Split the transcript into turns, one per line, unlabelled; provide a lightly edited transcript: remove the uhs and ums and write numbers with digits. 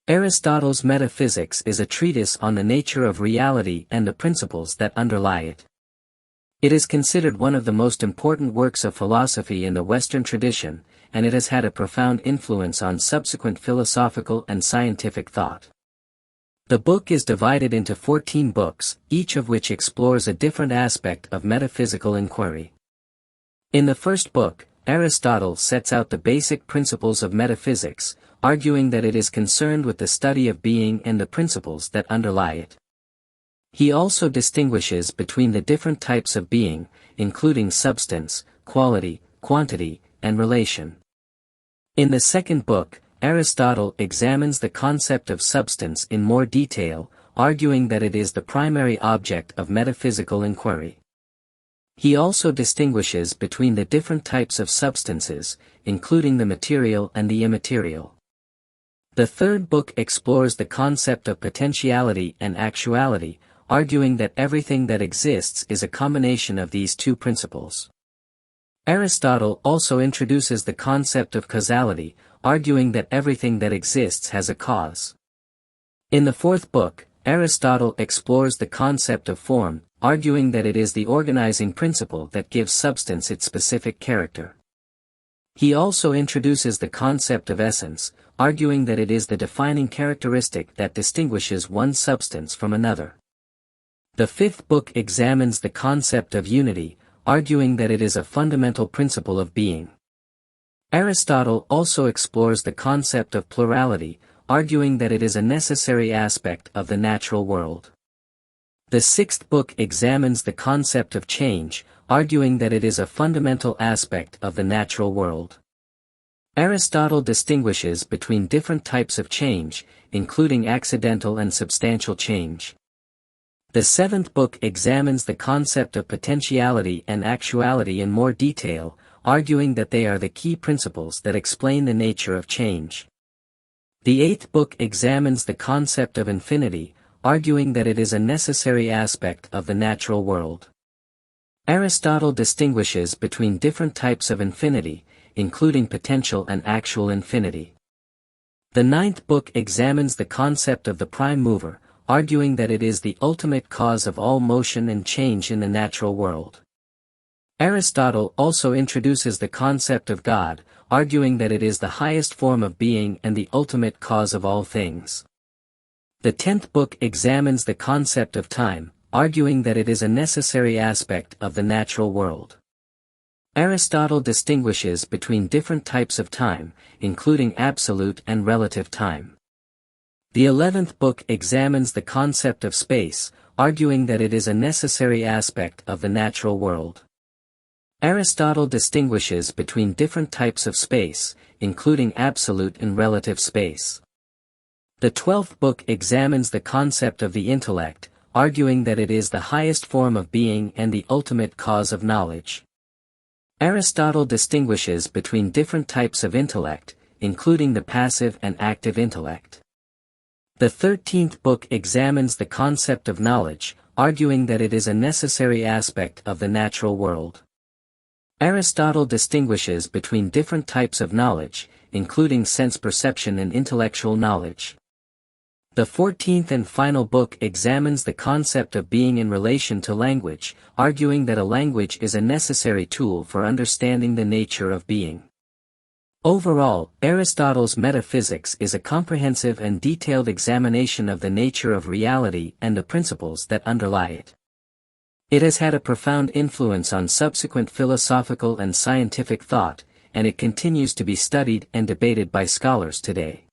Aristotle's Metaphysics is a treatise on the nature of reality and the principles that underlie it. It is considered one of the most important works of philosophy in the Western tradition, and it has had a profound influence on subsequent philosophical and scientific thought. The book is divided into 14 books, each of which explores a different aspect of metaphysical inquiry. In the first book, Aristotle sets out the basic principles of metaphysics, arguing that it is concerned with the study of being and the principles that underlie it. He also distinguishes between the different types of being, including substance, quality, quantity, and relation. In the second book, Aristotle examines the concept of substance in more detail, arguing that it is the primary object of metaphysical inquiry. He also distinguishes between the different types of substances, including the material and the immaterial. The third book explores the concept of potentiality and actuality, arguing that everything that exists is a combination of these two principles. Aristotle also introduces the concept of causality, arguing that everything that exists has a cause. In the fourth book, Aristotle explores the concept of form, arguing that it is the organizing principle that gives substance its specific character. He also introduces the concept of essence, arguing that it is the defining characteristic that distinguishes one substance from another. The fifth book examines the concept of unity, arguing that it is a fundamental principle of being. Aristotle also explores the concept of plurality, arguing that it is a necessary aspect of the natural world. The sixth book examines the concept of change, arguing that it is a fundamental aspect of the natural world. Aristotle distinguishes between different types of change, including accidental and substantial change. The seventh book examines the concept of potentiality and actuality in more detail, arguing that they are the key principles that explain the nature of change. The eighth book examines the concept of infinity, arguing that it is a necessary aspect of the natural world. Aristotle distinguishes between different types of infinity, including potential and actual infinity. The ninth book examines the concept of the prime mover, arguing that it is the ultimate cause of all motion and change in the natural world. Aristotle also introduces the concept of God, arguing that it is the highest form of being and the ultimate cause of all things. The 10th book examines the concept of time, arguing that it is a necessary aspect of the natural world. Aristotle distinguishes between different types of time, including absolute and relative time. The 11th book examines the concept of space, arguing that it is a necessary aspect of the natural world. Aristotle distinguishes between different types of space, including absolute and relative space. The 12th book examines the concept of the intellect, arguing that it is the highest form of being and the ultimate cause of knowledge. Aristotle distinguishes between different types of intellect, including the passive and active intellect. The 13th book examines the concept of knowledge, arguing that it is a necessary aspect of the natural world. Aristotle distinguishes between different types of knowledge, including sense perception and intellectual knowledge. The 14th and final book examines the concept of being in relation to language, arguing that a language is a necessary tool for understanding the nature of being. Overall, Aristotle's Metaphysics is a comprehensive and detailed examination of the nature of reality and the principles that underlie it. It has had a profound influence on subsequent philosophical and scientific thought, and it continues to be studied and debated by scholars today.